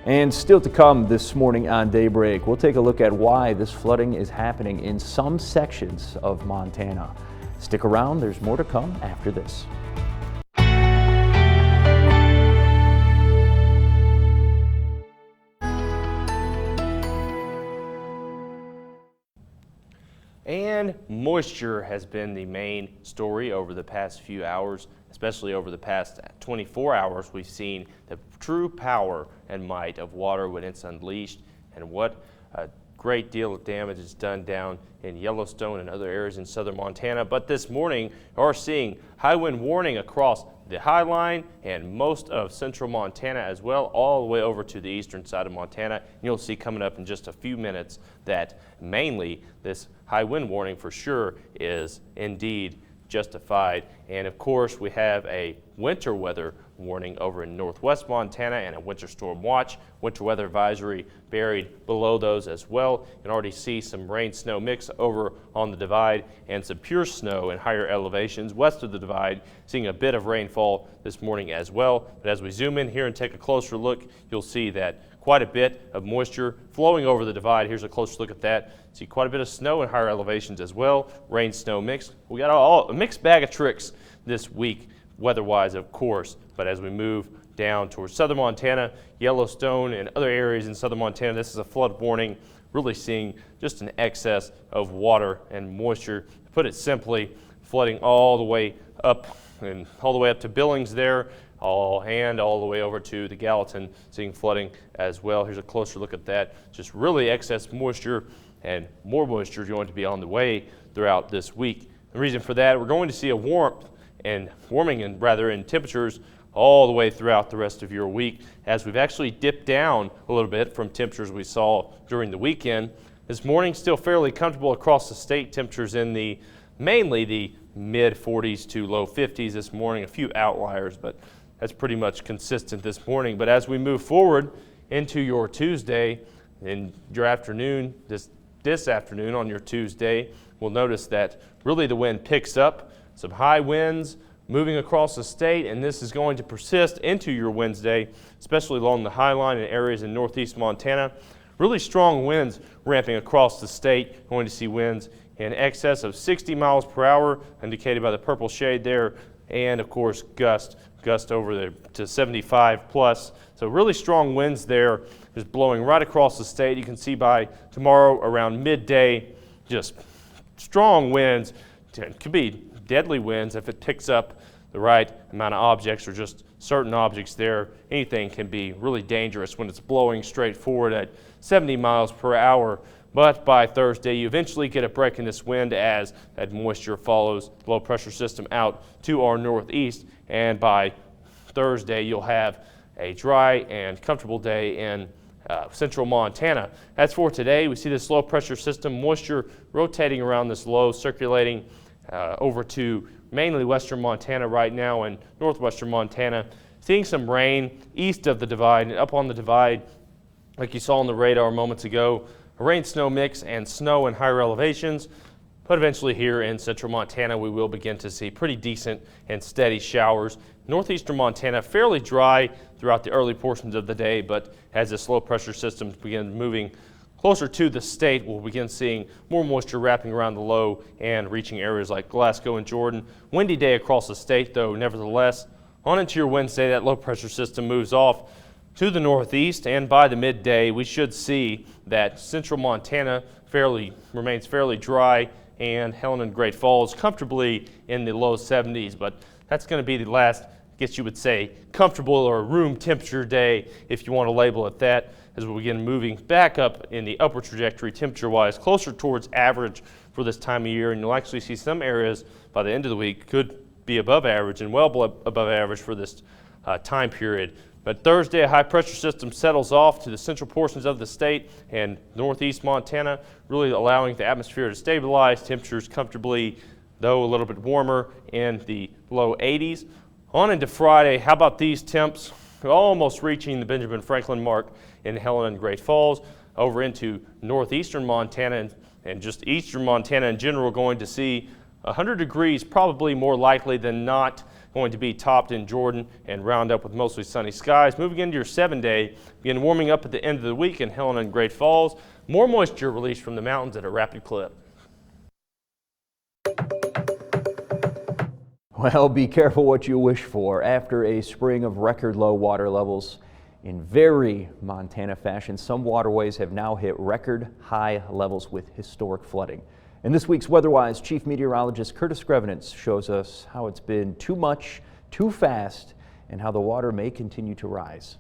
And still to come this morning on Daybreak, we'll take a look at why this flooding is happening in some sections of Montana. Stick around, there's more to come after this. And moisture has been the main story over the past few hours, especially over the past 24 hours. We've seen the true power and might of water when it's unleashed, and what a great deal of damage is done down in Yellowstone and other areas in southern Montana. But this morning, we are seeing high wind warning across the High Line and most of central Montana as well, all the way over to the eastern side of Montana. And you'll see coming up in just a few minutes that mainly this high wind warning for sure is indeed justified. And of course, we have a winter weather warning over in northwest Montana and a winter storm watch. Winter weather advisory buried below those as well. You can already see some rain snow mix over on the divide and some pure snow in higher elevations west of the divide, seeing a bit of rainfall this morning as well. But as we zoom in here and take a closer look, you'll see that quite a bit of moisture flowing over the divide. Here's a closer look at that. See quite a bit of snow in higher elevations as well. Rain snow mix. We got a mixed bag of tricks this week, weather-wise, of course. But as we move down towards southern Montana, Yellowstone, and other areas in southern Montana, this is a flood warning. Really seeing just an excess of water and moisture. To put it simply, flooding all the way up and all the way up to Billings there, and all the way over to the Gallatin, seeing flooding as well. Here's a closer look at that. Just really excess moisture, and more moisture is going to be on the way throughout this week. The reason for that, we're going to see a warming in temperatures all the way throughout the rest of your week, as we've actually dipped down a little bit from temperatures we saw during the weekend. This morning, still fairly comfortable across the state. Temperatures in mainly the mid 40s to low 50s this morning. A few outliers, but that's pretty much consistent this morning. But as we move forward into your Tuesday, in your afternoon, this afternoon on your Tuesday, we'll notice that really the wind picks up. Some high winds moving across the state, and this is going to persist into your Wednesday, especially along the High Line and areas in northeast Montana. Really strong winds ramping across the state. Going to see winds in excess of 60 miles per hour, indicated by the purple shade there, and of course gust over there to 75 plus. So really strong winds there, just blowing right across the state. You can see by tomorrow around midday, just strong winds. It could be deadly winds if it picks up the right amount of objects or just certain objects there. Anything can be really dangerous when it's blowing straight forward at 70 miles per hour. But by Thursday, you eventually get a break in this wind as that moisture follows the low pressure system out to our northeast. And by Thursday, you'll have a dry and comfortable day in central Montana. As for today, we see this low pressure system, moisture rotating around this low, circulating over to mainly western Montana right now and northwestern Montana. Seeing some rain east of the divide and up on the divide, like you saw on the radar moments ago. A rain-snow mix and snow in higher elevations, but eventually here in central Montana we will begin to see pretty decent and steady showers. Northeastern Montana fairly dry throughout the early portions of the day, but as this low pressure system begins moving closer to the state, we'll begin seeing more moisture wrapping around the low and reaching areas like Glasgow and Jordan. Windy day across the state though, nevertheless. On into your Wednesday, that low pressure system moves off to the northeast, and by the midday we should see that central Montana remains fairly dry, and Helen and Great Falls comfortably in the low 70s. But that's going to be the last, I guess you would say, comfortable or room temperature day, if you want to label it that, as we begin moving back up in the upward trajectory temperature-wise, closer towards average for this time of year. And you'll actually see some areas by the end of the week could be above average and well above average for this time period. But Thursday, a high-pressure system settles off to the central portions of the state and northeast Montana, really allowing the atmosphere to stabilize. Temperatures comfortably, though a little bit warmer, in the low 80s. On into Friday, how about these temps? Almost reaching the Benjamin Franklin mark in Helen and Great Falls. Over into northeastern Montana and just eastern Montana in general, going to see 100 degrees, probably more likely than not. going to be topped in Jordan and round up with mostly sunny skies. Moving into your 7-day, begin warming up at the end of the week in Helena and Great Falls. More moisture released from the mountains at a rapid clip. Well, be careful what you wish for. After a spring of record low water levels in very Montana fashion, some waterways have now hit record high levels with historic flooding. In this week's WeatherWise, Chief Meteorologist Curtis Grevenance shows us how it's been too much, too fast, and how the water may continue to rise.